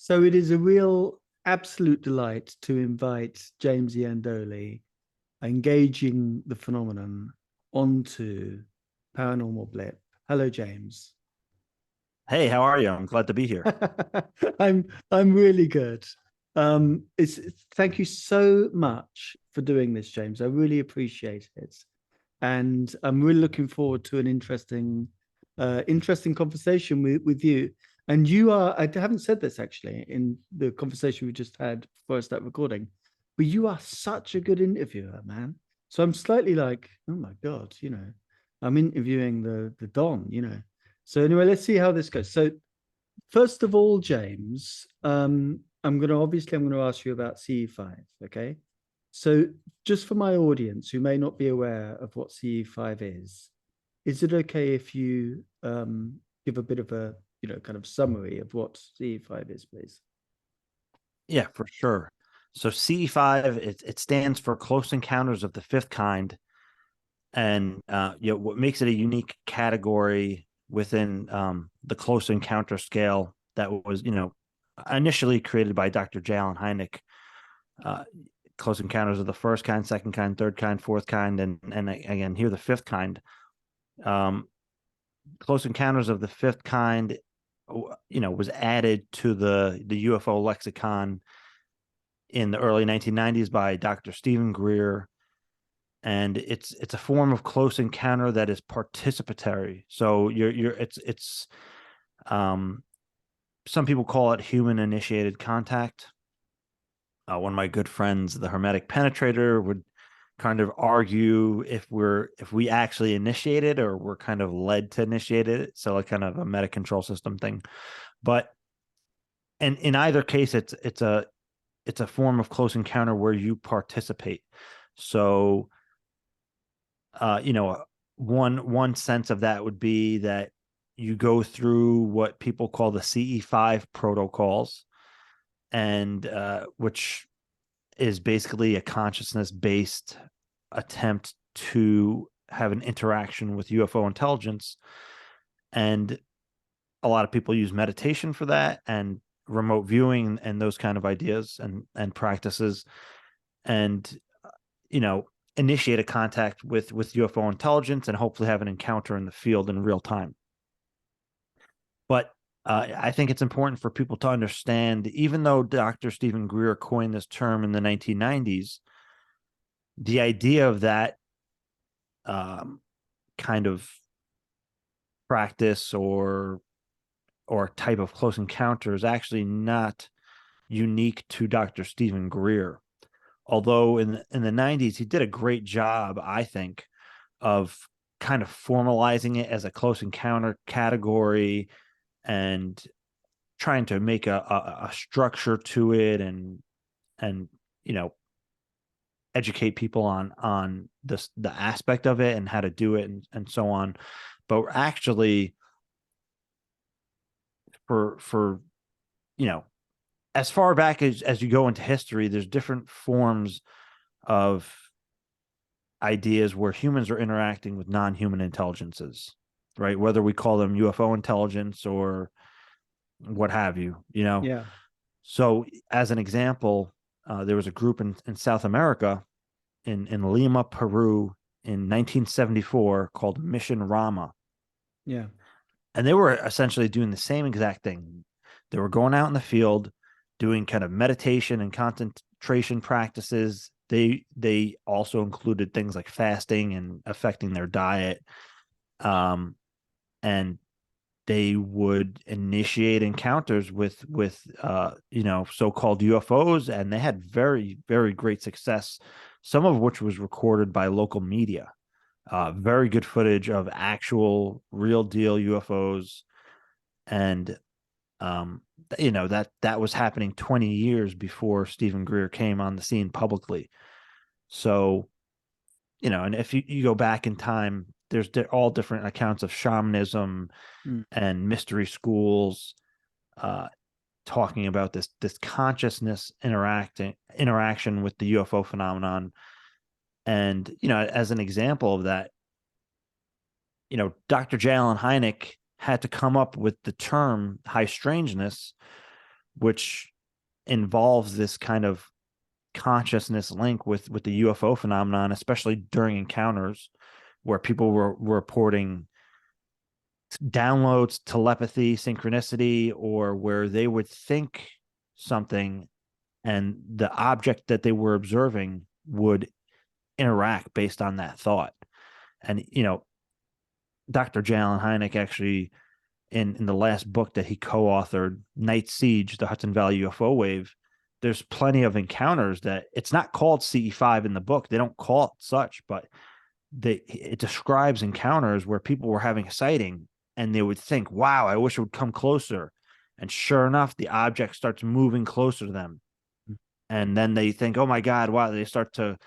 So it is a real absolute delight to invite James Iandoli, engaging the phenomenon, onto Paranormal Blip. Hello, James. Hey, how are you? I'm glad to be here. I'm really good. Thank you so much for doing this, James. I really appreciate it, and I'm really looking forward to an interesting conversation with you. And you are, I haven't said this actually in the conversation we just had before I start recording, but you are such a good interviewer, man. So I'm slightly like, oh my God, I'm interviewing the Don, So anyway, let's see how this goes. So first of all, James, I'm gonna ask you about CE-5, okay? So just for my audience who may not be aware of what CE-5 is it okay if you give a bit of a kind of summary of what CE-5 is, please? Yeah, for sure. So CE-5, it stands for Close Encounters of the Fifth Kind, and what makes it a unique category within the close encounter scale that was initially created by Dr. J. Allen Hynek. Uh, Close Encounters of the First Kind, Second Kind, Third Kind, Fourth Kind, and again here the Fifth Kind. Um, Close Encounters of the Fifth Kind, was added to the UFO lexicon in the early 1990s by Dr. Stephen Greer, and it's a form of close encounter that is participatory. So it's um some people call it human initiated contact. One of my good friends, the Hermetic Penetrator, would kind of argue if we actually initiate it or we're kind of led to initiate it. So like kind of a meta control system thing. But and in either case, it's a form of close encounter where you participate. So one sense of that would be that you go through what people call the CE-5 protocols, and which is basically a consciousness based attempt to have an interaction with UFO intelligence. And a lot of people use meditation for that, and remote viewing and those kind of ideas and practices, and you know initiate a contact with UFO intelligence and hopefully have an encounter in the field in real time. But I think it's important for people to understand, even though Dr. Stephen Greer coined this term in the 1990s, the idea of that um, kind of practice or type of close encounter is actually not unique to Dr. Stephen Greer. Although in the 90s, he did a great job, I think, of kind of formalizing it as a close encounter category and trying to make a structure to it, and educate people on the aspect of it and how to do it, and so on. But actually, for you know as far back as you go into history, there's different forms of ideas where humans are interacting with non-human intelligences, right? Whether we call them UFO intelligence or what have you. Yeah. So, as an example, there was a group in South America, in Lima, Peru, in 1974 called Mission Rama, Yeah. and they were essentially doing the same exact thing. They were going out in the field, doing kind of meditation and concentration practices. They also included things like fasting and affecting their diet, um, and they would initiate encounters with so-called UFOs, and they had very, very great success, some of which was recorded by local media. Very good footage of actual real deal UFOs, and that was happening 20 years before Stephen Greer came on the scene publicly. So, and if you go back in time, there's all different accounts of shamanism Mm. and mystery schools, uh, talking about this consciousness interaction with the UFO phenomenon. And as an example of that, Dr. J. Allen Hynek had to come up with the term high strangeness which involves this kind of consciousness link with the UFO phenomenon, especially during encounters where people were reporting downloads, telepathy, synchronicity, or where they would think something and the object that they were observing would interact based on that thought. And, Dr. J. Allen Hynek actually, in the last book that he co-authored, Night Siege, the Hudson Valley UFO Wave, there's plenty of encounters that it's not called CE-5 in the book. They don't call it such, but it describes encounters where people were having a sighting and they would think, wow, I wish it would come closer. And sure enough, the object starts moving closer to them. And then they think, oh my God, wow, they start to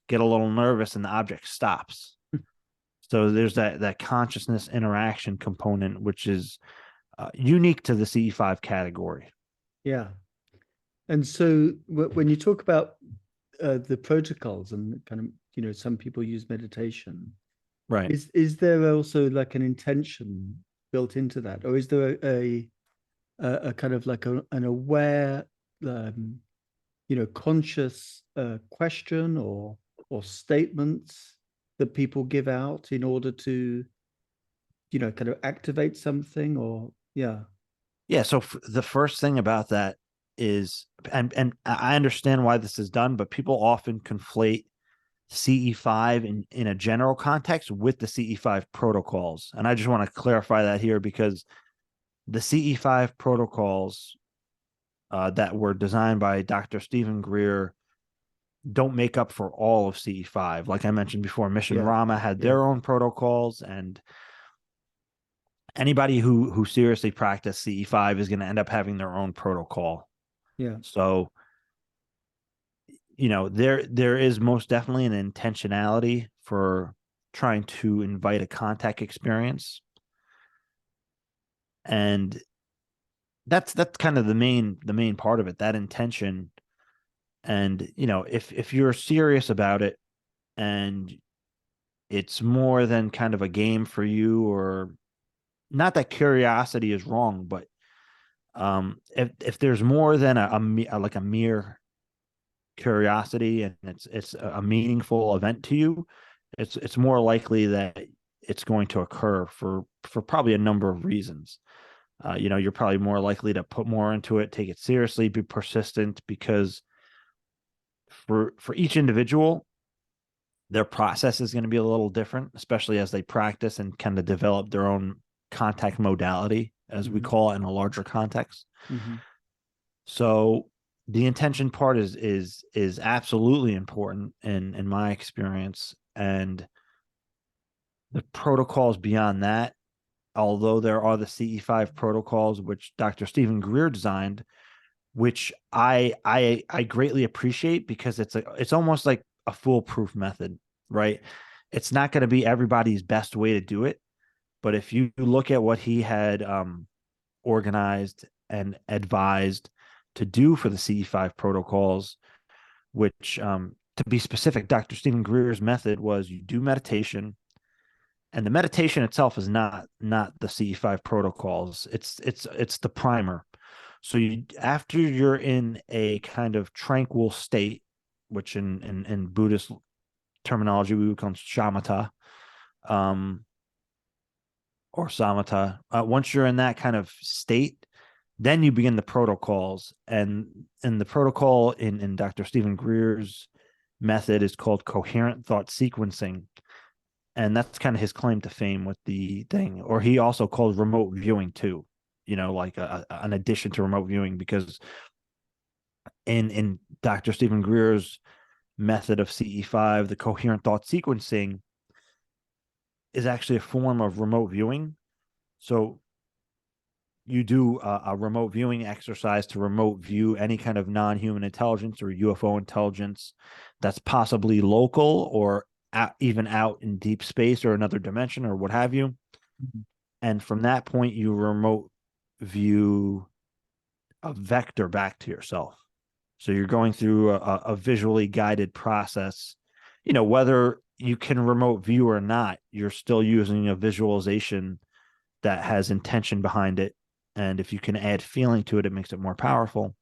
get a little nervous and the object stops. So there's that consciousness interaction component, which is unique to the CE-5 category. Yeah. And so when you talk about the protocols and kind of, some people use meditation, right? Is there also like an intention built into that, or is there a kind of like an aware, conscious question or statements that people give out in order to, kind of activate something, or yeah. So the first thing about that is, and I understand why this is done, but people often conflate CE-5 in a general context with the CE-5 protocols. And I just want to clarify that here, because the CE-5 protocols that were designed by Dr. Stephen Greer don't make up for all of CE-5. Like I mentioned before, Mission Rama had their own protocols, and anybody who seriously practiced CE-5 is going to end up having their own protocol. Yeah. So, there is most definitely an intentionality for trying to invite a contact experience. And that's kind of the main part of it, that intention. And, if you're serious about it and it's more than kind of a game for you, or not that curiosity is wrong, but if there's more than a mere curiosity and it's a meaningful event to you, it's more likely that it's going to occur for probably a number of reasons. You're probably more likely to put more into it, take it seriously, be persistent, because for each individual, their process is going to be a little different, especially as they practice and kind of develop their own contact modality, as we call it in a larger context. So the intention part is absolutely important in my experience. And the protocols beyond that, although there are the CE-5 protocols, which Dr. Stephen Greer designed, which I greatly appreciate, because it's almost like a foolproof method, right? It's not going to be everybody's best way to do it, but if you look at what he had organized and advised to do for the CE-5 protocols, which to be specific, Dr. Stephen Greer's method was you do meditation, and the meditation itself is not the CE-5 protocols. It's the primer. So after you're in a kind of tranquil state, which in Buddhist terminology we would call shamatha, or samatha. Once you're in that kind of state, then you begin the protocols. And the protocol in Dr. Stephen Greer's method is called coherent thought sequencing. And that's kind of his claim to fame with the thing. Or he also calls remote viewing too, like an addition to remote viewing, because in Dr. Stephen Greer's method of CE-5, the coherent thought sequencing is actually a form of remote viewing. So you do a remote viewing exercise to remote view any kind of non-human intelligence or UFO intelligence that's possibly local or even out in deep space or another dimension or what have you. And from that point, you remote view a vector back to yourself. So you're going through a visually guided process. Whether you can remote view or not, you're still using a visualization that has intention behind it. And if you can add feeling to it, it makes it more powerful.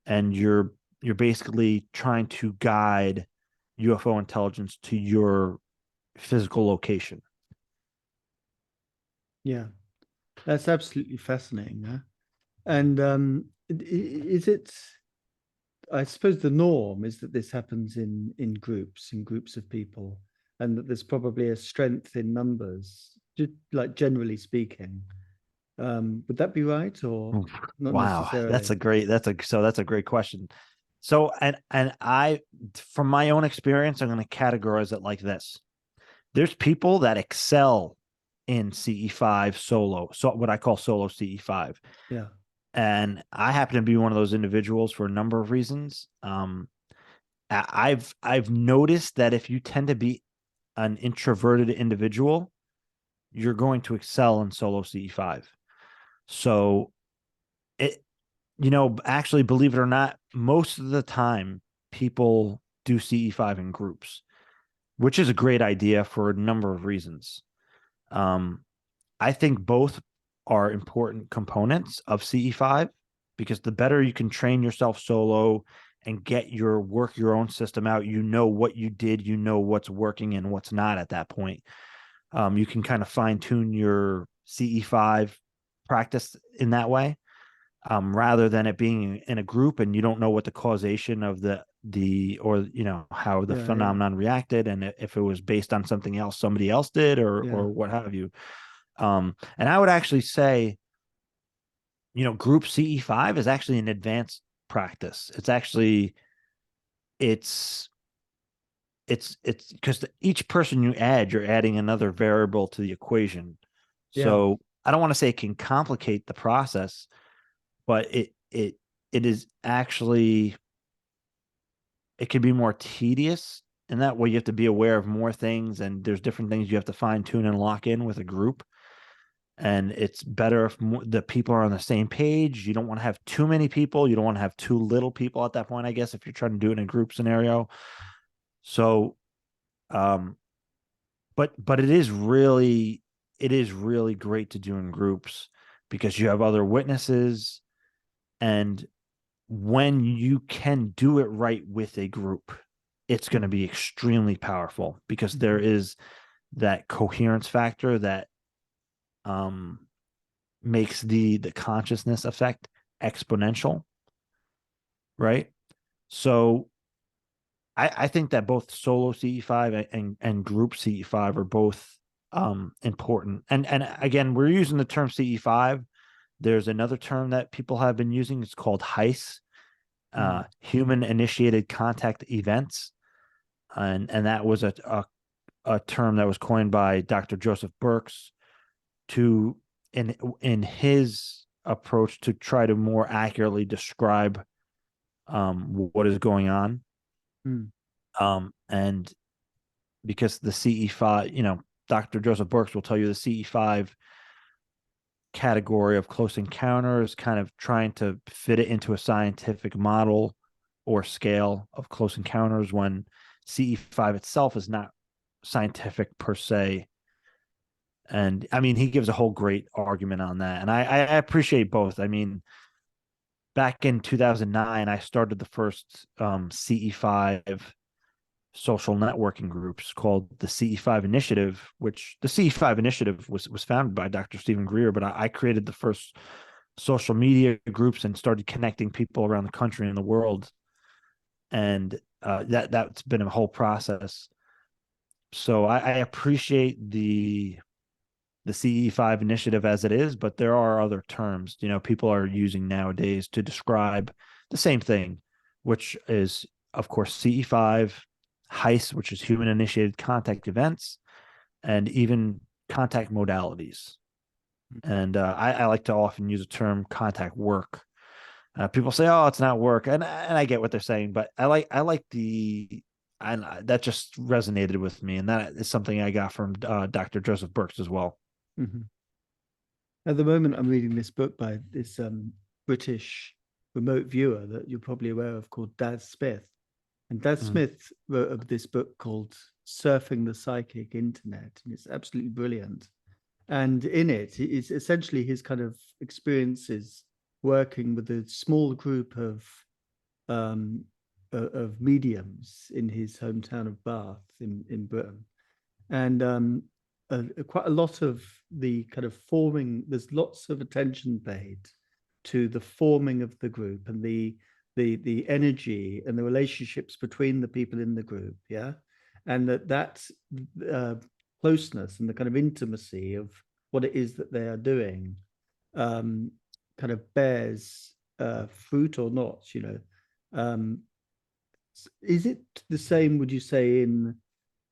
And you're basically trying to guide UFO intelligence to your physical location. Yeah, that's absolutely fascinating. Huh? And is it? I suppose the norm is that this happens in groups of people, and that there's probably a strength in numbers, just like generally speaking. Would that be right, or not Wow, necessarily? that's a great question. So and I, from my own experience, I'm going to categorize it like this. There's people that excel in CE5 solo, so what I call solo CE5. Yeah, And I happen to be one of those individuals for a number of reasons. I've noticed that if you tend to be an introverted individual, you're going to excel in solo CE5. So it, actually, believe it or not, most of the time people do CE5 in groups, which is a great idea for a number of reasons. Um, I think both are important components of CE5 because the better you can train yourself solo and get your own system out, you know what you did, you know what's working and what's not at that point. You can kind of fine tune your CE5 practice in that way, rather than it being in a group and you don't know what the causation of the or how the yeah, phenomenon reacted, and if it was based on something else somebody else did yeah, or what have you. And I would actually say, group CE5 is actually an advanced practice. It's because each person you add, you're adding another variable to the equation. yeah, So I don't want to say it can complicate the process, but it is actually, it can be more tedious. And that way you have to be aware of more things, and there's different things you have to fine tune and lock in with a group. And it's better if the people are on the same page. You don't want to have too many people. You don't want to have too little people at that point, I guess, if you're trying to do it in a group scenario. So, um, but it is really great to do in groups because you have other witnesses, and when you can do it right with a group, it's going to be extremely powerful because there is that coherence factor that um makes the consciousness effect exponential, right? So I think that both solo CE5 and group CE5 are both important. And again, we're using the term CE5. There's another term that people have been using. It's called HICE, human initiated contact events. And that was a term that was coined by Dr. Joseph Birx to in his approach to try to more accurately describe what is going on. mm, And because the CE5, Dr. Joseph Birx will tell you the CE5 category of close encounter is kind of trying to fit it into a scientific model or scale of close encounters, when CE5 itself is not scientific per se. And I mean, he gives a whole great argument on that. And I appreciate both. I mean, back in 2009, I started the first CE5 social networking groups called the CE5 Initiative, which the CE5 Initiative was founded by Dr. Stephen Greer, but I created the first social media groups and started connecting people around the country and the world. And that's been a whole process. So I appreciate the CE5 initiative as it is, but there are other terms, people are using nowadays to describe the same thing, which is, of course, CE5, HICE, which is human initiated contact events, and even contact modalities. And I like to often use the term contact work. People say, "Oh, it's not work," and I get what they're saying, but I like and that just resonated with me, and that is something I got from Dr. Joseph Birx as well. mm-hmm. At the moment, I'm reading this book by this British remote viewer that you're probably aware of called Daz Smith. And Daz Mhm. Smith wrote this book called Surfing the Psychic Internet. And it's absolutely brilliant. And in it, it's essentially his kind of experiences working with a small group um, of mediums in his hometown of Bath in Britain, and quite a lot of the kind of forming. There's lots of attention paid to the forming of the group and the energy and the relationships between the people in the group. Yeah, and that uh, closeness and the kind of intimacy of what it is that they are doing um, kind of bears fruit or not. Um, is it the same? Would you say in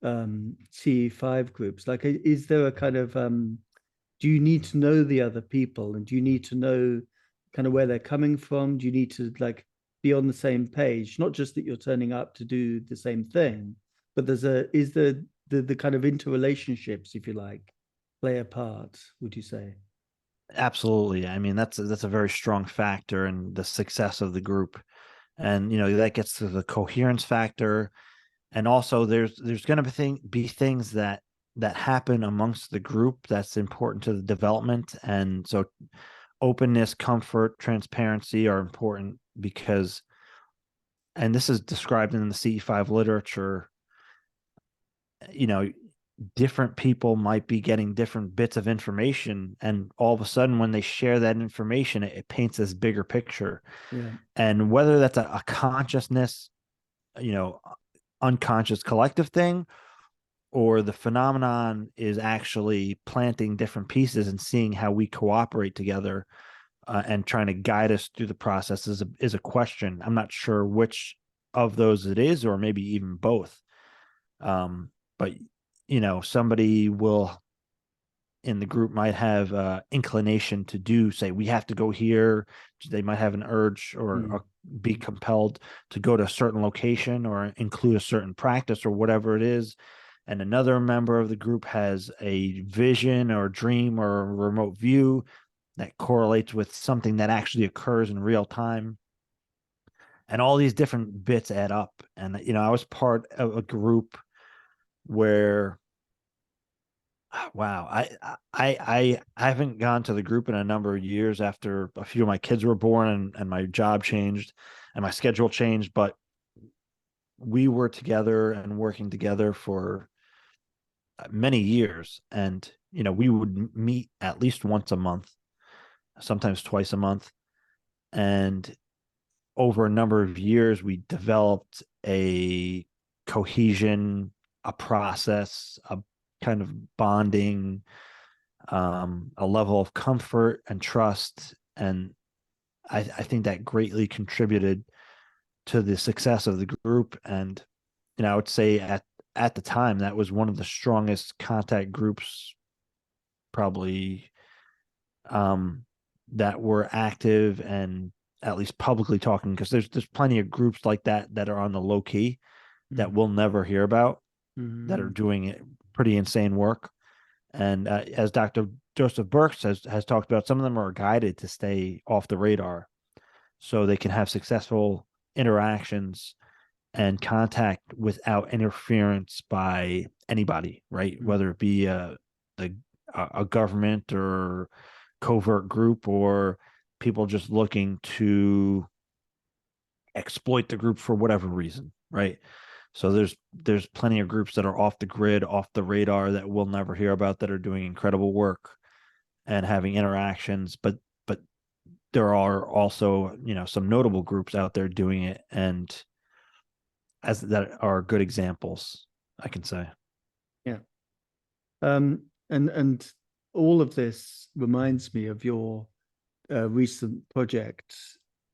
CE-5 groups? Like, is there a kind of do you need to know the other people, and do you need to know kind of where they're coming from? Do you need to like be on the same page? Not just that you're turning up to do the same thing, but is the kind of interrelationships, if you like, play a part? Would you say? Absolutely. I mean, that's a very strong factor in the success of the group. And that gets to the coherence factor. And also there's going to be things that happen amongst the group that's important to the development. And so openness, comfort, transparency are important because, and this is described in the CE-5 literature, you know, different people might be getting different bits of information, and all of a sudden when they share that information, it paints this bigger picture. Yeah. And whether that's a consciousness, you know, unconscious collective thing, or the phenomenon is actually planting different pieces and seeing how we cooperate together, and trying to guide us through the process is a question. I'm not sure which of those it is, or maybe even both. But somebody will in the group might have inclination to say we have to go here. They might have an urge or be compelled to go to a certain location or include a certain practice or whatever it is. And another member of the group has a vision or dream or a remote view that correlates with something that actually occurs in real time. And all these different bits add up. And, I was part of a group where, wow, I haven't gone to the group in a number of years after a few of my kids were born and my job changed and my schedule changed. But we were together and working together for many years. And, we would meet at least once a month, sometimes twice a month. And over a number of years, we developed a cohesion, a process, a kind of bonding, a level of comfort and trust. And I think that greatly contributed to the success of the group. And, I would say at the time, that was one of the strongest contact groups probably that were active and at least publicly talking, because there's plenty of groups like that are on the low key that we'll never hear about, that are doing it pretty insane work. And as Dr. Joseph Burks has talked about, some of them are guided to stay off the radar so they can have successful interactions and contact without interference by anybody, right? Whether it be a government or covert group, or people just looking to exploit the group for whatever reason, right? So there's plenty of groups that are off the grid, off the radar, that we'll never hear about, that are doing incredible work and having interactions. But there are also, some notable groups out there doing it, and as that are good examples, I can say. Yeah. And all of this reminds me of your recent project,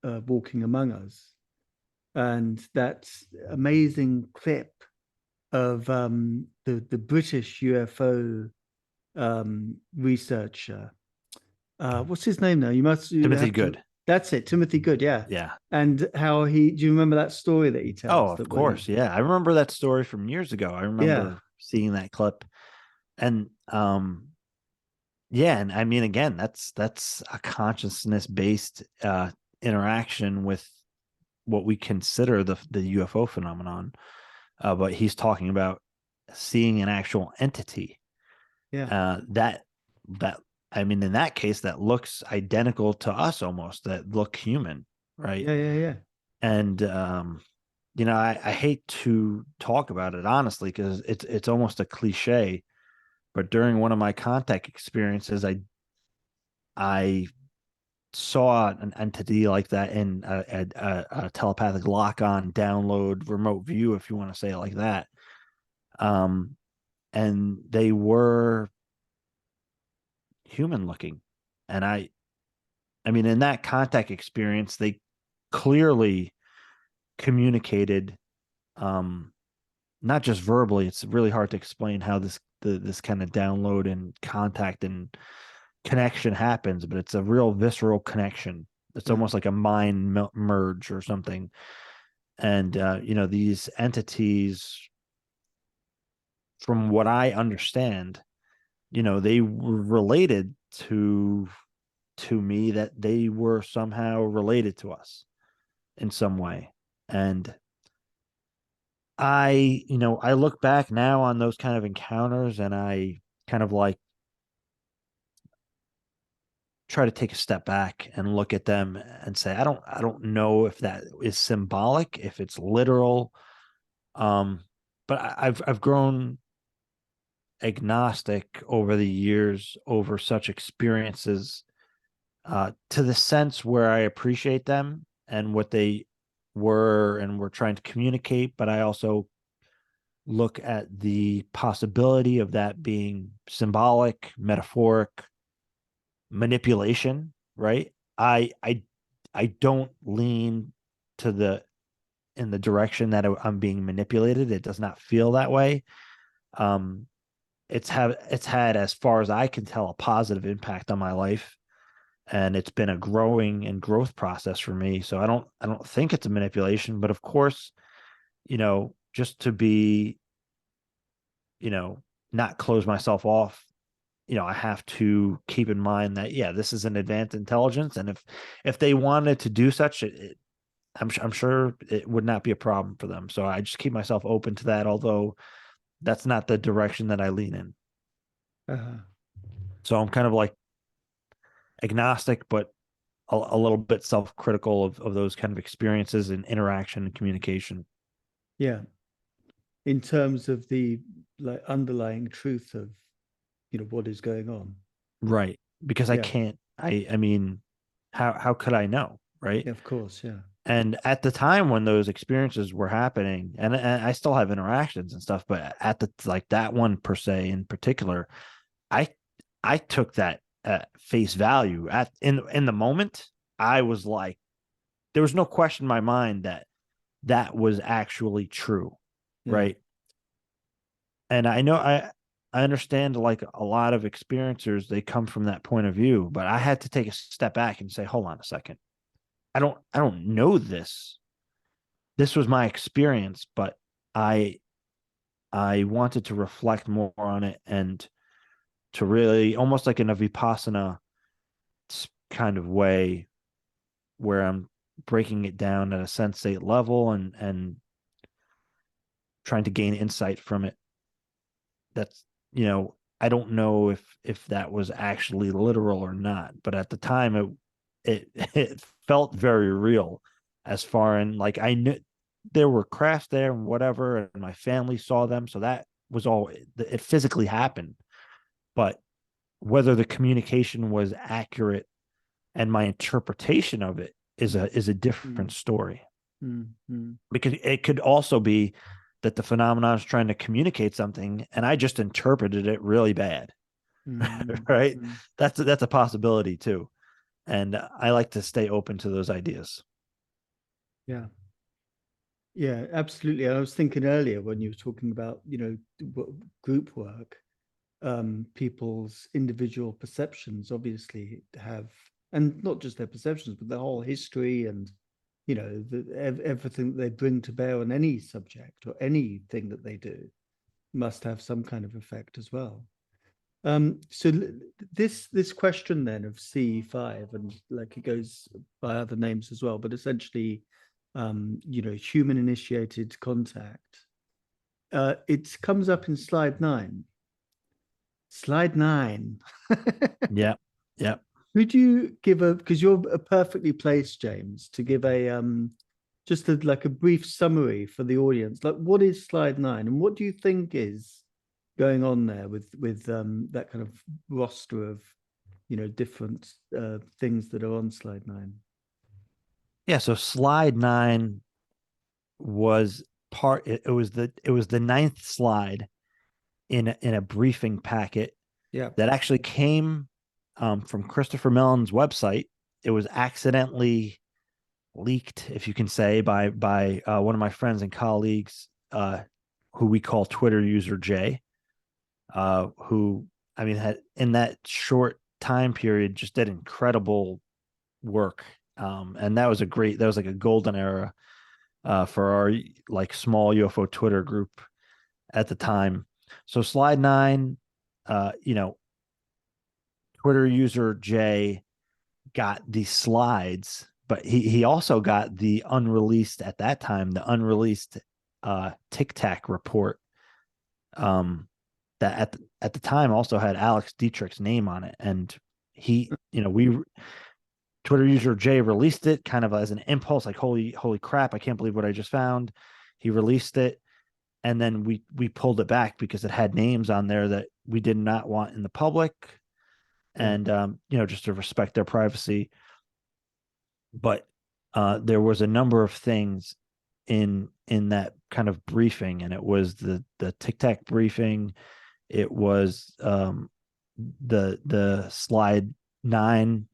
Walking Among Us, and that amazing clip of the British UFO researcher. What's his name now? Timothy Good. That's it, Timothy Good. Yeah. Yeah. And how do you remember that story that he tells? Oh, of course. Yeah. I remember that story from years ago. I remember seeing that clip. And yeah, and I mean, again, that's a consciousness based interaction with what we consider the UFO phenomenon. But he's talking about seeing an actual entity. Yeah. That that, I mean, in that case, that looks identical to us almost, that look human, right? Yeah. And I hate to talk about it honestly because it's almost a cliche, but during one of my contact experiences, I saw an entity like that in a telepathic lock-on download remote view, if you want to say it like that. And they were human looking, and I mean, in that contact experience, they clearly communicated, not just verbally. It's really hard to explain how this kind of download and contact and connection happens, but it's a real visceral connection. It's almost like a mind merge or something. And these entities, from what I understand, they were related to me, that they were somehow related to us in some way. And I look back now on those kind of encounters, and I kind of like try to take a step back and look at them and say, I don't know if that is symbolic, if it's literal. But I've grown agnostic over the years over such experiences, to the sense where I appreciate them and what they were and were trying to communicate, but I also look at the possibility of that being symbolic, metaphoric, manipulation, right? I don't lean to the in the direction that I'm being manipulated. It does not feel that way. Um, it's had, as far as I can tell, a positive impact on my life, and it's been a growing and growth process for me. So I don't think it's a manipulation, but of course, just to be, not close myself off, I have to keep in mind that, yeah, this is an advanced intelligence, and if they wanted to do such, I'm sure it would not be a problem for them. So I just keep myself open to that, although that's not the direction that I lean in. Uh-huh. So I'm kind of like agnostic, but a little bit self-critical of those kind of experiences and interaction and communication. Yeah. In terms of the like underlying truth of what is going on. Right. Because I Yeah. can't, I mean, how could I know? Right. Yeah, of course. Yeah. And at the time when those experiences were happening, and I still have interactions and stuff, but at the, like, that one per se in particular, I I took that at face value. In the moment, I was like, there was no question in my mind that that was actually true, Yeah. right? And I know I understand, like, a lot of experiencers, they come from that point of view, but I had to take a step back and say, hold on a second. I don't know this. This was my experience, but I I wanted to reflect more on it, and to really, almost like in a vipassana kind of way, where I'm breaking it down at a sensate level, and trying to gain insight from it. That's, I don't know if that was actually literal or not, but at the time it felt very real, as far, and like, I knew there were crafts there and whatever, and my family saw them, so that was all, it physically happened. But whether the communication was accurate and my interpretation of it is a different story. Mm. Because it could also be that the phenomenon is trying to communicate something and I just interpreted it really bad. Right? Mm. That's a possibility too. And I like to stay open to those ideas. Yeah. Yeah, absolutely. I was thinking earlier when you were talking about, group work, people's individual perceptions obviously have, and not just their perceptions, but their whole history and, everything that they bring to bear on any subject or anything that they do must have some kind of effect as well. So this question then of CE-5, and like it goes by other names as well, but essentially, human initiated contact. It comes up in slide 9. Slide 9. Yeah. Yeah. Could you give a, because you're a perfectly placed, James, to give a just a, like a brief summary for the audience. Like, what is slide 9, and what do you think is going on there with that kind of roster of, you know, different things that are on slide 9? Yeah. So slide 9 was it was the ninth slide in a briefing packet Yeah. that actually came from Christopher Mellon's website. It was accidentally leaked, if you can say, by one of my friends and colleagues, who we call Twitter user Jay, who, I mean, had in that short time period just did incredible work. And that was like a golden era for our like small UFO Twitter group at the time. So slide 9, you know, Twitter user Jay got the slides, but he also got the unreleased at that time, the unreleased Tic Tac report, that at the time also had Alex Dietrich's name on it. And he, you know, we Twitter user Jay released it kind of as an impulse, like holy crap, I can't believe what I just found. He released it, and then we pulled it back because it had names on there that we did not want in the public, Yeah. and you know, just to respect their privacy. But there was a number of things in that kind of briefing, and it was the Tic Tac briefing. It was the slide 9,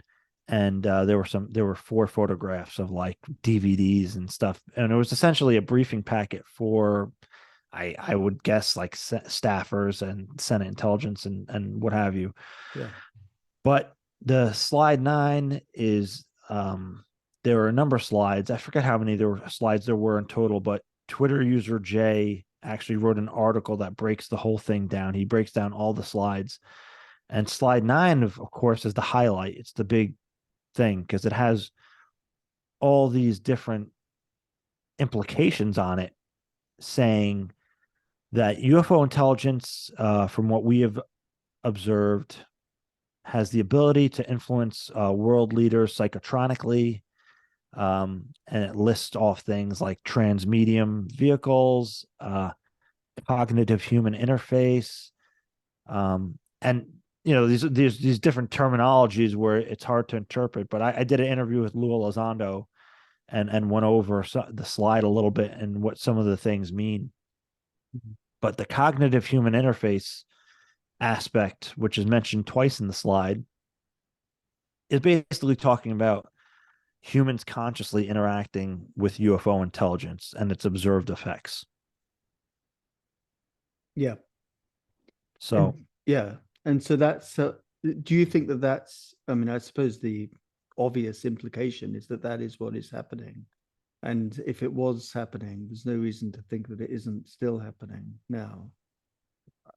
and there were 4 photographs of like DVDs and stuff, and it was essentially a briefing packet for, I would guess, like staffers and Senate intelligence and what have you. Yeah. But the slide 9 is, there were a number of slides. I forget how many slides there were in total, but Twitter user Jay actually wrote an article that breaks the whole thing down. He breaks down all the slides. And slide 9, of course, is the highlight. It's the big thing because it has all these different implications on it, saying that UFO intelligence, from what we have observed, has the ability to influence world leaders psychotronically. And it lists off things like transmedium vehicles, cognitive human interface, and you know, these different terminologies where it's hard to interpret. But I did an interview with Lou Elizondo and went over the slide a little bit and what some of the things mean. Mhm. But the cognitive human interface aspect, which is mentioned twice in the slide, is basically talking about humans consciously interacting with UFO intelligence and its observed effects. Yeah. So, And yeah. And so that's, do you think that that's, I mean, I suppose the obvious implication is that that is what is happening. And if it was happening, there's no reason to think that it isn't still happening now.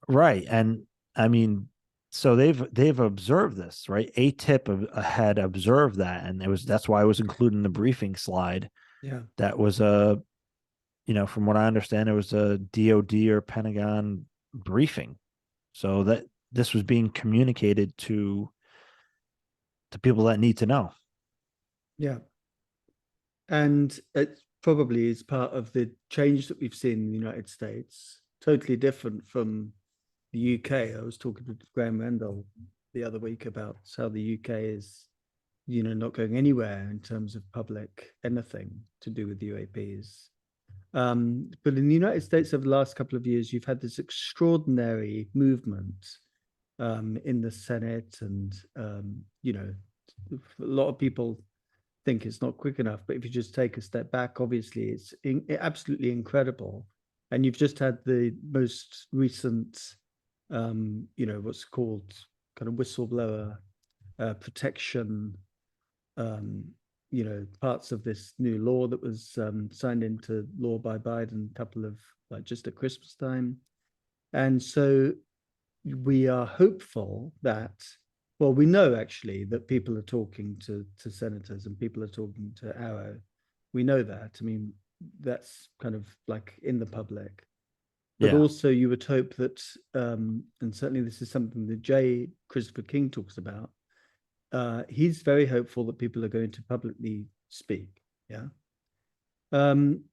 right. And I mean, so they've observed this, right? ATIP had observed that, and that's why I was including the briefing slide. Yeah. That was a, you know, from what I understand, it was a DOD or Pentagon briefing. So that this was being communicated to people that need to know. Yeah. And it probably is part of the change that we've seen in the United States, totally different from the UK. I was talking to Graham Randall the other week about how the UK is, you know, not going anywhere in terms of public anything to do with UAPs. But in the United States over the last couple of years, you've had this extraordinary movement in the Senate, and you know, a lot of people think it's not quick enough. But if you just take a step back, obviously it's absolutely incredible. And you've just had the most recent, you know, what's called kind of whistleblower protection, um, you know, parts of this new law that was signed into law by Biden a couple of, like, just at Christmas time. And so we are hopeful that, well, we know actually that people are talking to senators and people are talking to Arrow. We know that. I mean, that's kind of like in the public. but Yeah. also you would hope that, and certainly this is something that Christopher King talks about. He's very hopeful that people are going to publicly speak. Yeah. Um,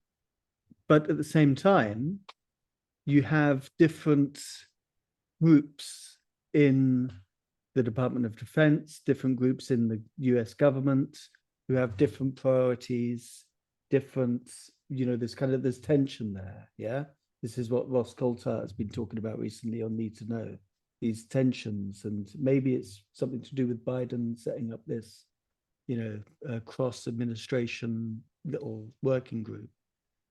but at the same time, you have different groups in the Department of Defense, different groups in the US government who have different priorities, different, there's tension there. Yeah. This is what Ross Coulter has been talking about recently on Need to Know, these tensions. And maybe it's something to do with Biden setting up this, cross administration little working group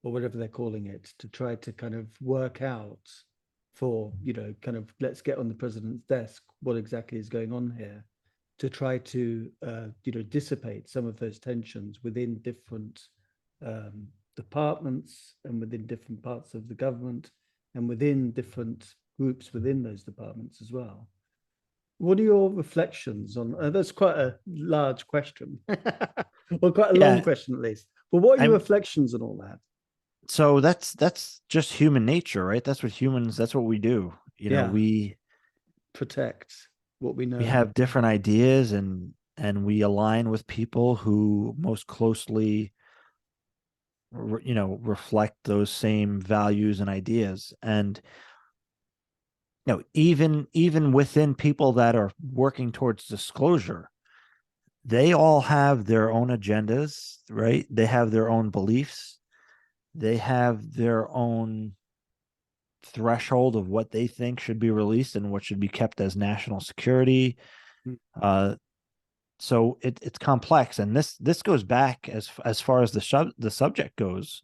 or whatever they're calling it to try to kind of work out for, kind of let's get on the president's desk what exactly is going on here to try to, dissipate some of those tensions within different departments and within different parts of the government and within different groups within those departments as well. What are your reflections on that's quite a large question or quite a long Yeah. question at least, but what are your I'm reflections on all that? so that's just human nature, right? That's what we do. Yeah, We protect what we we know. have different ideas, and we align with people who most closely reflect those same values and ideas. And even within people that are working towards disclosure, they all have their own agendas, right? They have their own beliefs, they have their own threshold of what they think should be released and what should be kept as national security. Mm. So it's complex, and this goes back as far as the subject goes.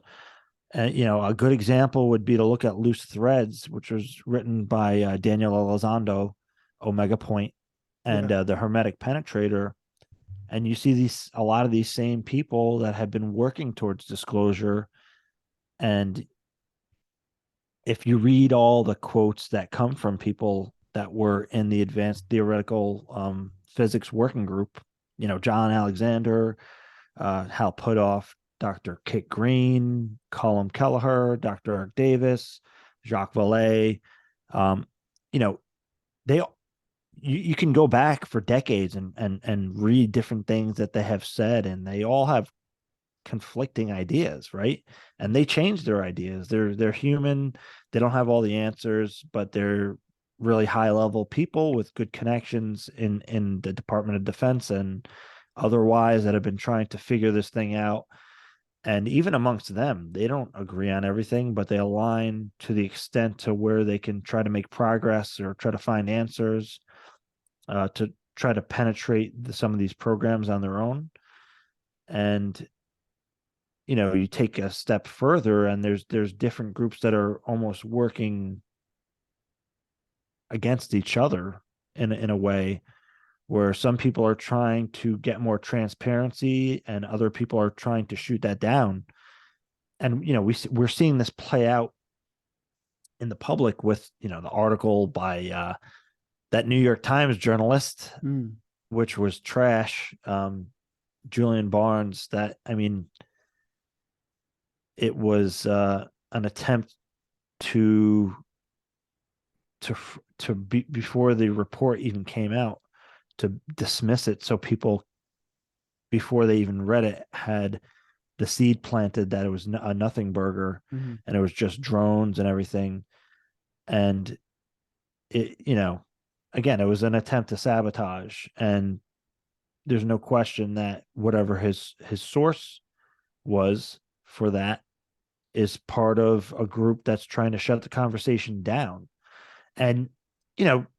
A good example would be to look at Loose Threads, which was written by Daniel Elizondo, Omega Point, and Yeah. the Hermetic Penetrator. And you see a lot of these same people that have been working towards disclosure. And if you read all the quotes that come from people that were in the advanced theoretical physics working group, John Alexander, Hal Puthoff, Dr. Kit Green, Colm Kelleher, Dr. Eric Davis, Jacques Vallée, um, you know, they you can go back for decades and read different things that they have said, and they all have conflicting ideas, right? And they change their ideas. They're human. They don't have all the answers, but they're really high level people with good connections in the Department of Defense and otherwise that have been trying to figure this thing out. And even amongst them, they don't agree on everything, but they align to the extent to where they can try to make progress or try to find answers to try to penetrate some of these programs on their own. And you take a step further, and there's different groups that are almost working against each other in a way, where some people are trying to get more transparency and other people are trying to shoot that down. And we're seeing this play out in the public with the article by that New York Times journalist, which was trash, Julian Barnes. That, I mean, it was an attempt to be, before the report even came out, to dismiss it, so people, before they even read it, had the seed planted that it was a nothing burger, and it was just drones and everything. And it, again, it was an attempt to sabotage. And there's no question that whatever his source was for that is part of a group that's trying to shut the conversation down. And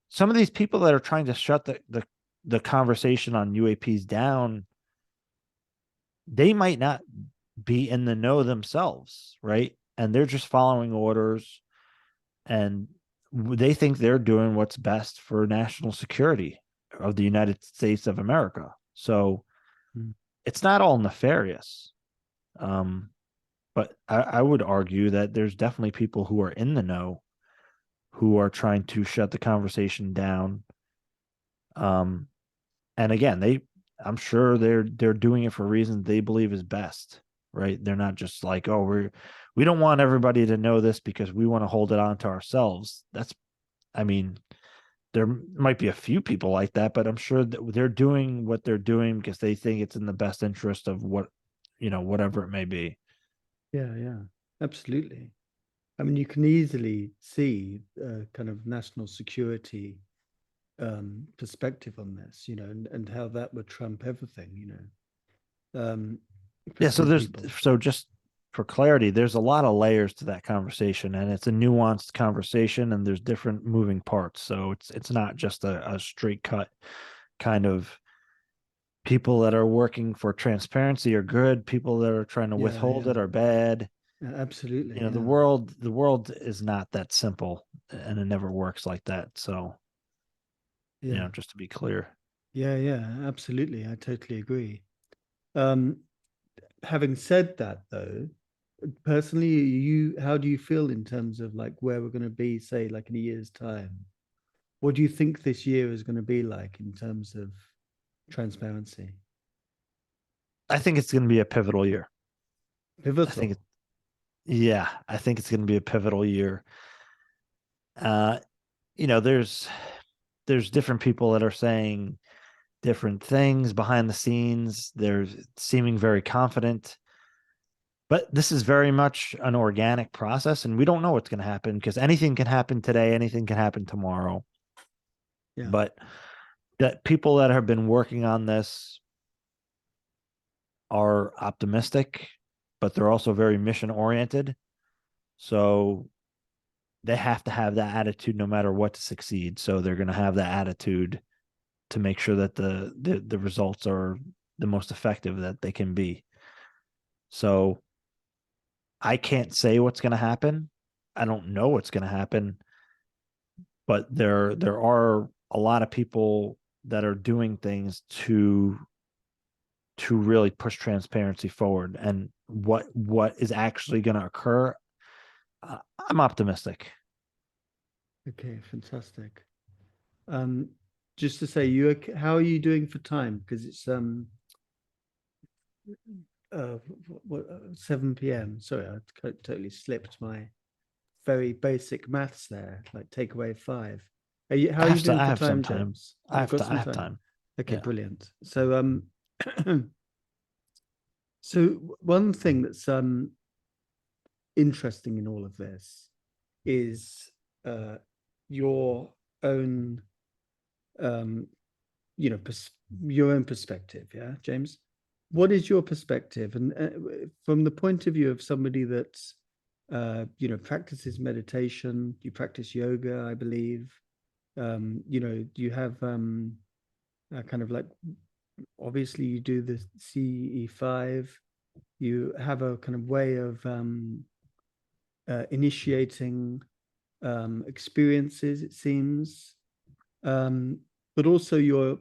some of these people that are trying to shut the conversation on UAPs down, they might not be in the know themselves, right? And they're just following orders, and they think they're doing what's best for national security of the United States of America. So it's not all nefarious. But I would argue that there's definitely people who are in the know who are trying to shut the conversation down. And again, I'm sure they're doing it for reasons they believe is best. right? They're not just like, oh, we don't want everybody to know this because we want to hold it on to ourselves. I mean, there might be a few people like that, but I'm sure that they're doing what they're doing because they think it's in the best interest of whatever it may be. Yeah, absolutely. I mean, you can easily see kind of national security perspective on this, and how that would trump everything, for Yeah. So some people. just for clarity, there's a lot of layers to that conversation, and it's a nuanced conversation, and there's different moving parts. So it's not just a straight cut kind of people that are working for transparency are good. People that are trying to withhold it Yeah, are bad. absolutely. The Yeah, world is not that simple, and it never works like that. So, yeah, just to be clear. yeah, absolutely. I totally agree. Um, Having said that, though, personally, how do you feel in terms of like where we're going to be, say, like in a year's time? What do you think this year is going to be like in terms of transparency? I think it's going to be a pivotal year. I think Pivotal. it, yeah, I think it's going to be a pivotal year. Uh, there's different people that are saying different things behind the scenes. They're seeming very confident, but this is very much an organic process, and we don't know what's going to happen because anything can happen today, anything can happen tomorrow. Yeah. But that people that have been working on this are optimistic, but they're also very mission oriented. So they have to have that attitude no matter what to succeed. So they're going to have that attitude to make sure that the results are the most effective that they can be. So I can't say what's going to happen. I don't know what's going to happen, but there are a lot of people that are doing things to really push transparency forward. And what is actually going to occur, I'm optimistic. Okay, fantastic. Um, just to say, how are you doing for time? Because it's 7 p.m. Sorry, I totally slipped my very basic maths there. Like take away 5. How are you doing I for have some time, time. James? You've got I some have time. time. Okay, Yeah. brilliant. So so one thing that's interesting in all of this is uh your own um you know pers- your own perspective, yeah, James. What is your perspective, and from the point of view of somebody that practices meditation, you practice yoga, I believe. You have kind of like, obviously you do the CE-5. You have a kind of way of initiating experiences, it seems. But also you're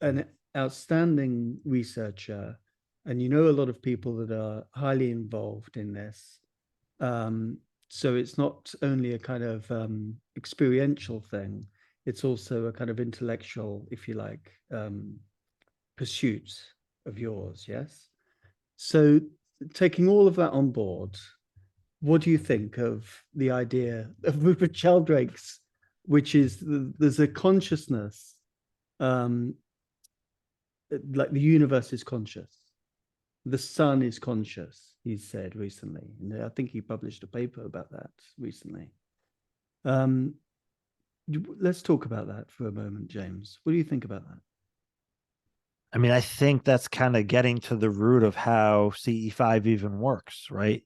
an outstanding researcher, and you know a lot of people that are highly involved in this. So it's not only a kind of experiential thing, it's also a kind of intellectual, if you like, pursuit of yours, yes? So taking all of that on board, what do you think of the idea of Rupert Sheldrake's, which is there's a consciousness, um, like the universe is conscious, the sun is conscious, he said recently. And I think he published a paper about that recently. Um, let's talk about that for a moment, James. What do you think about that? I mean, I think that's kind of getting to the root of how CE-5 even works, right?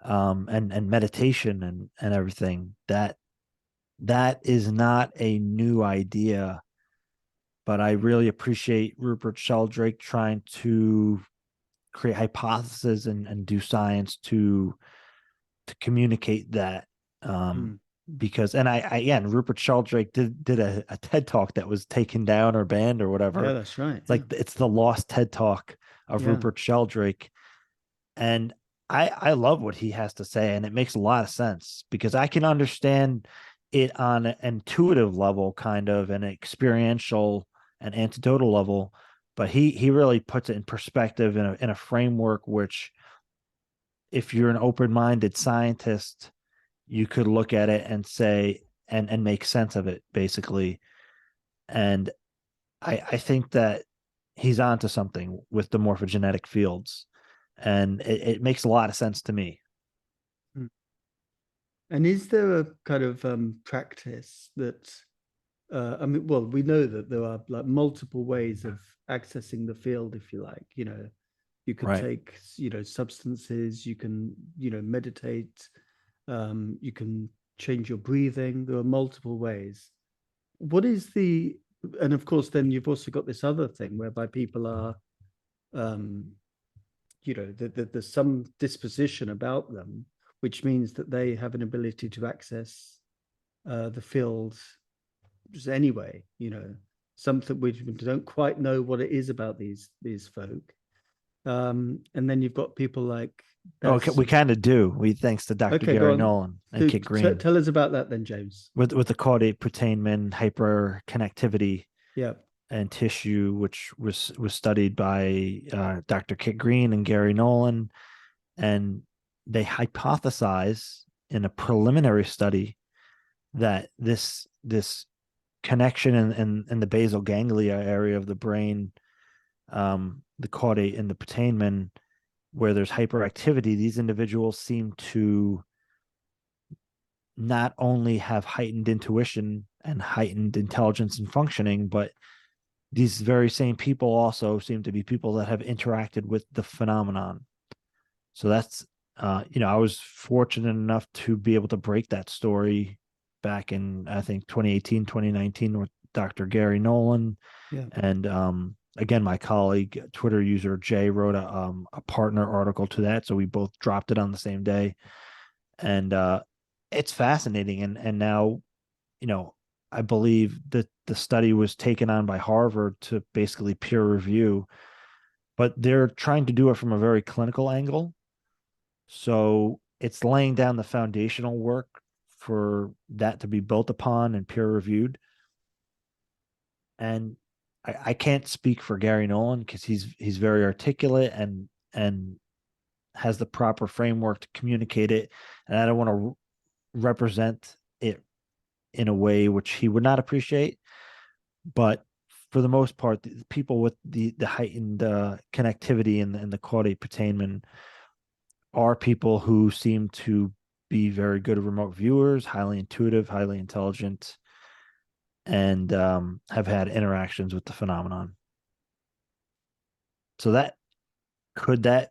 And meditation and everything. That is not a new idea, but I really appreciate Rupert Sheldrake trying to create hypotheses and do science to communicate that. Hmm. Because and I again, Rupert Sheldrake did a TED talk that was taken down or banned or Yeah, whatever. that's right. It's Yeah, like it's the lost TED talk of yeah. Rupert Sheldrake. And I love what he has to say, and it makes a lot of sense because I can understand it on an intuitive level, kind of an experiential and anecdotal level, but he really puts it in perspective in a framework which if you're an open-minded scientist, you could look at it and say and make sense of it, basically. And I think that he's onto something with the morphogenetic fields, and it makes a lot of sense to me. And is there a kind of practice that I mean, well, we know that there are like multiple ways of accessing the field, if you like. You know, you could Right. take, you know, substances, you can, you know, meditate, you can change your breathing. There are multiple ways. What is the, and of course, then you've also got this other thing whereby people are, um, you know, there's some disposition about them, which means that they have an ability to access the field just anyway, you know, something which we don't quite know what it is about these folk. And then you've got people like Oh, that's we kind of do. We thanks to Dr. okay, go Garry on. Nolan and Kit Green Tell us about that then, James. with the caudate putamen hyperconnectivity Yeah. and tissue, which was studied by Dr. Kit Green and Garry Nolan, and they hypothesize in a preliminary study that this connection in the basal ganglia area of the brain, the caudate and the putamen, where there's hyperactivity, these individuals seem to not only have heightened intuition and heightened intelligence and functioning, but these very same people also seem to be people that have interacted with the phenomenon. So that's, I was fortunate enough to be able to break that story back in, I think, 2018, 2019 with Dr. Garry Nolan. Yeah. And again, my colleague, Twitter user Jay, wrote a partner article to that. So we both dropped it on the same day. And it's fascinating. And now, I believe that the study was taken on by Harvard to basically peer review, but they're trying to do it from a very clinical angle. So it's laying down the foundational work for that to be built upon and peer reviewed. And I can't speak for Garry Nolan because he's very articulate and has the proper framework to communicate it. And I don't want to represent it in a way which he would not appreciate. But for the most part, the people with the heightened connectivity in the caudate putamen are people who seem to be very good remote viewers, highly intuitive, highly intelligent, and have had interactions with the phenomenon. So that could that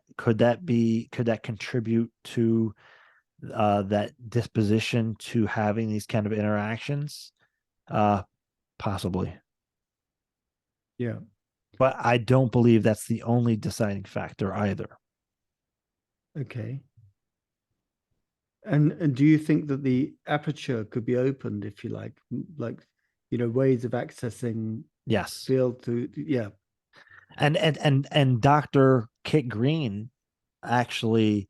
contribute to that disposition to having these kind of interactions? Possibly. Yeah. But I don't believe that's the only deciding factor either. Okay. And do you think that the aperture could be opened, if you like, you know, ways of accessing Yes. field to, yeah. And Dr. Kit Green actually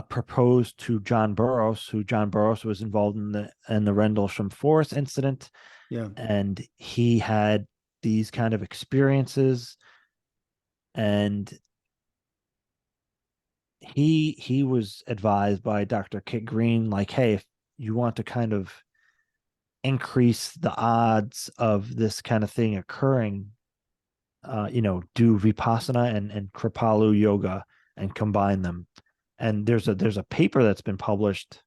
proposed to John Burroughs, who John Burroughs was involved in the Rendlesham Forest incident. Yeah. And he had these kind of experiences, and he was advised by Dr. Kit Green, like, hey, if you want to kind of increase the odds of this kind of thing occurring, do vipassana and kripalu yoga and combine them. And there's a paper that's been published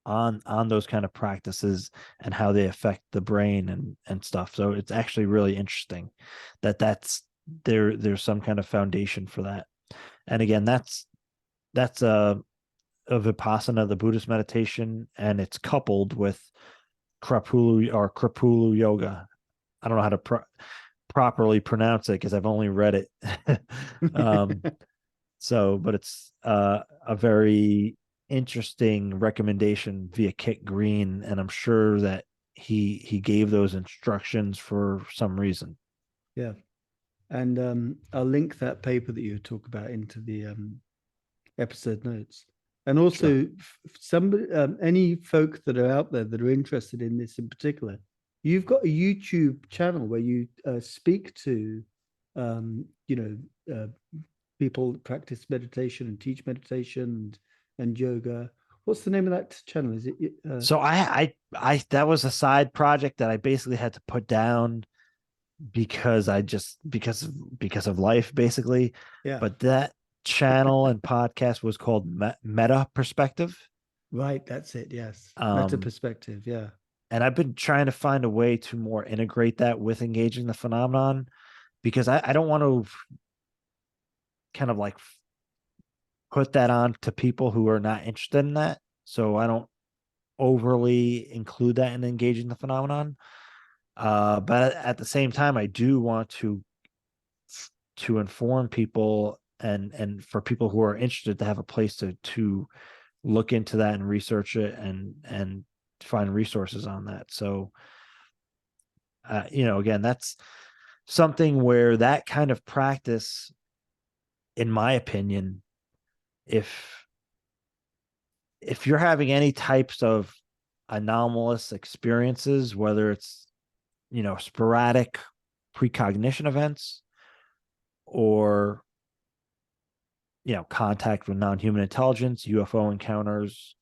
on those kind of practices and how they affect the brain and stuff. So it's actually really interesting that's there's some kind of foundation for that. And again, that's a vipassana, the Buddhist meditation, and it's coupled with kripulu yoga. I don't know how to properly pronounce it because I've only read it. But it's a very interesting recommendation via Kit Green, and I'm sure that he gave those instructions for some reason. Yeah. And I'll link that paper that you talk about into the episode notes. And also, any folk that are out there that are interested in this in particular, you've got a YouTube channel where you speak to, people that practice meditation and teach meditation and yoga. What's the name of that channel? Is it So I that was a side project that I basically had to put down because because of life basically. yeah, But that channel and podcast was called Meta Perspective. right, that's it. Yes. Meta Um, perspective. Yeah. and I've been trying to find a way to more integrate that with engaging the phenomenon, because I don't want to kind of like put that on to people who are not interested in that. So I don't overly include that in engaging the phenomenon. But at the same time, I do want to inform people and for people who are interested to have a place to look into that and research it and find resources on that. So again, that's something where that kind of practice, in my opinion, if you're having any types of anomalous experiences, whether it's sporadic precognition events or contact with non-human intelligence, UFO encounters,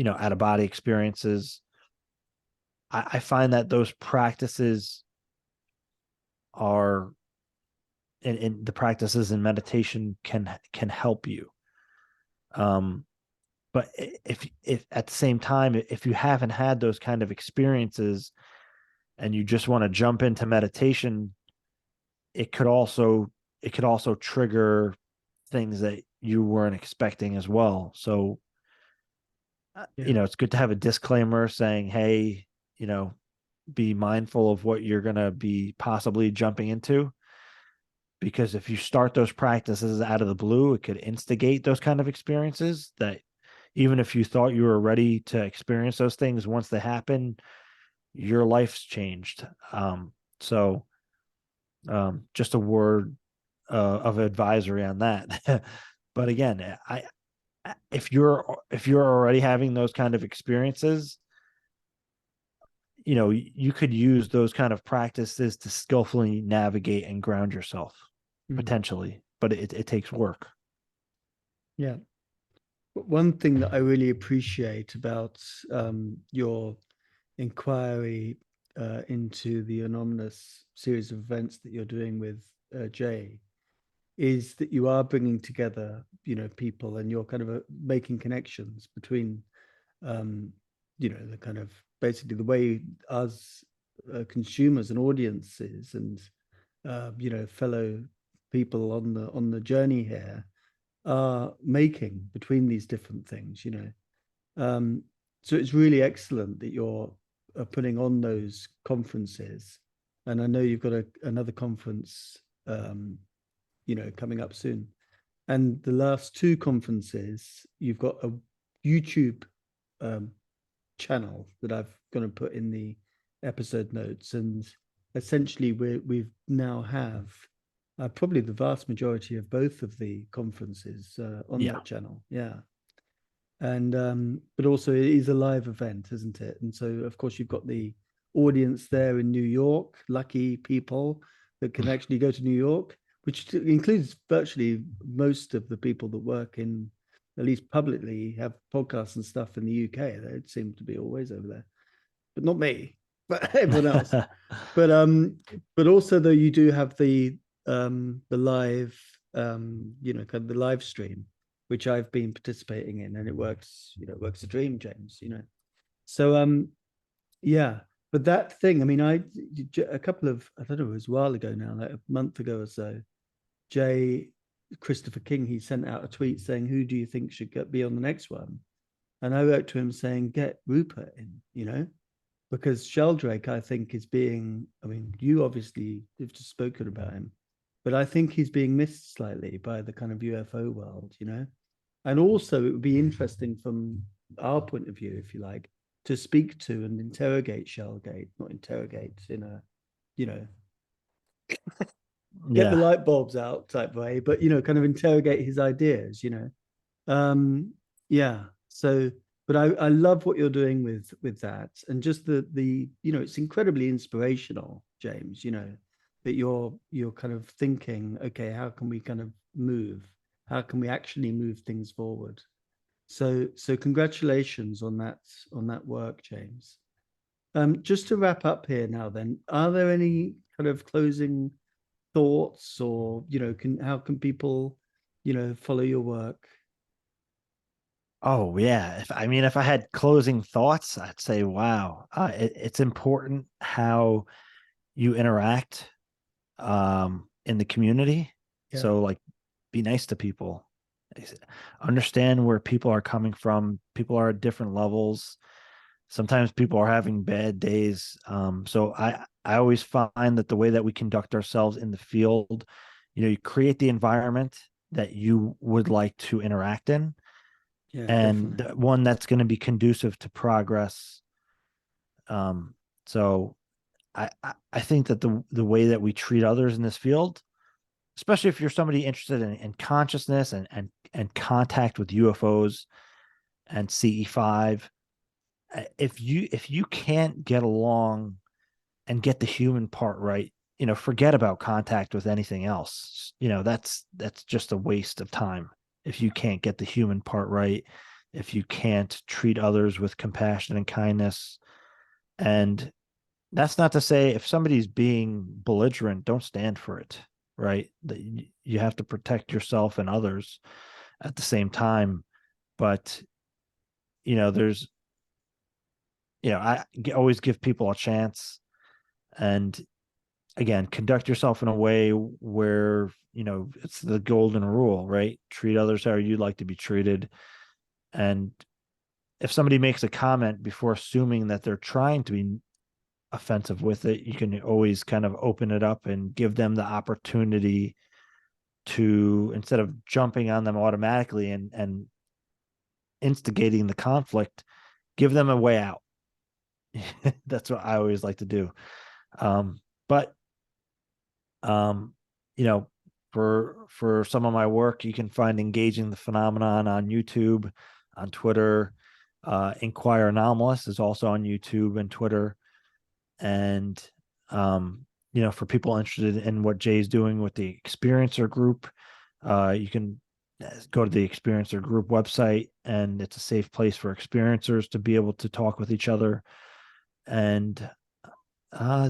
out of body experiences, I find that those practices are and the practices in meditation can help you. But if at the same time, if you haven't had those kind of experiences and you just want to jump into meditation, it could also trigger things that you weren't expecting as well. So Yeah. it's good to have a disclaimer saying, hey, be mindful of what you're going to be possibly jumping into, because if you start those practices out of the blue, it could instigate those kind of experiences that even if you thought you were ready to experience those things, once they happen, your life's changed. So just a word of advisory on that. But again, if you're already having those kind of experiences, you could use those kind of practices to skillfully navigate and ground yourself Mm. potentially, but it takes work. Yeah. But one thing that I really appreciate about your inquiry into the anonymous series of events that you're doing with Jay is that you are bringing together, people, and you're kind of making connections between, um, the kind of basically the way us consumers and audiences and fellow people on the journey here are making between these different things. Um, so it's really excellent that you're putting on those conferences, and I know you've got another conference, coming up soon. And the last two conferences, you've got a YouTube um, channel that I've going to put in the episode notes, and essentially we've now have probably the vast majority of both of the conferences on Yeah. that channel. Yeah. And but also it is a live event, isn't it? And so of course you've got the audience there in New York, lucky people that can actually go to New York, which includes virtually most of the people that work in, at least publicly, have podcasts and stuff in the UK. They seem to be always over there, but not me, but everyone else. But also though you do have the live kind of the live stream, which I've been participating in, and it works, it works a dream, James. So yeah. But that thing, I mean, a couple of, I don't know, it was a while ago now, like a month ago or so, Jay Christopher King, he sent out a tweet saying, who do you think should be on the next one? And I wrote to him saying, get Rupert in, because Sheldrake, I think, is being, I mean, you obviously have just spoken about him, but I think he's being missed slightly by the kind of UFO world. And also, it would be interesting from our point of view, if you like, to speak to and interrogate Sheldrake, not interrogate in a, you know, get the Yeah. light bulbs out type way, but, kind of interrogate his ideas. Um, yeah. So, but I love what you're doing with that, and just the it's incredibly inspirational, James. that you're kind of thinking, okay, how can we kind of move? How can we actually move things forward? So congratulations on that work, James. Just to wrap up here now, then, are there any kind of closing thoughts, or how can people, follow your work? Oh yeah. If I had closing thoughts, I'd say, wow, it's important how you interact in the community. Yeah, So like, be nice to people. Understand where people are coming from. People are at different levels. Sometimes people are having bad days. So I always find that the way that we conduct ourselves in the field, you create the environment that you would like to interact in, yeah, and definitely. the one that's going to be conducive to progress. So I think that the way that we treat others in this field, especially if you're somebody interested in consciousness and contact with UFOs and CE-5, if you can't get along and get the human part right, forget about contact with anything else. That's just a waste of time if you can't get the human part right, if you can't treat others with compassion and kindness. And that's not to say if somebody's being belligerent, don't stand for it, right? That you have to protect yourself and others at the same time. But there's I always give people a chance, and again, conduct yourself in a way where it's the golden rule, right? Treat others how you'd like to be treated. And if somebody makes a comment, before assuming that they're trying to be offensive with it, you can always kind of open it up and give them the opportunity to, instead of jumping on them automatically and instigating the conflict, give them a way out. That's what I always like to do. But um, you know, for some of my work, you can find Engaging the Phenomenon on YouTube, on Twitter. Inquire Anomalous is also on YouTube and Twitter. And for people interested in what Jay's doing with the Experiencer Group, you can go to the Experiencer Group website, and it's a safe place for experiencers to be able to talk with each other. And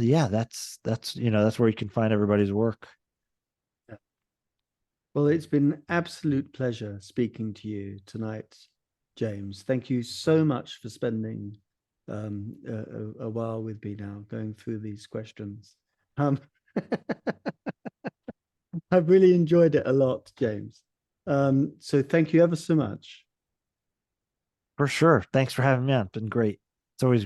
yeah, that's where you can find everybody's work. Well, it's been an absolute pleasure speaking to you tonight, James. Thank you so much for spending a while with me now, going through these questions. Um, I've really enjoyed it a lot, James. So thank you ever so much. For sure. Thanks for having me on. It's been great. It's always great.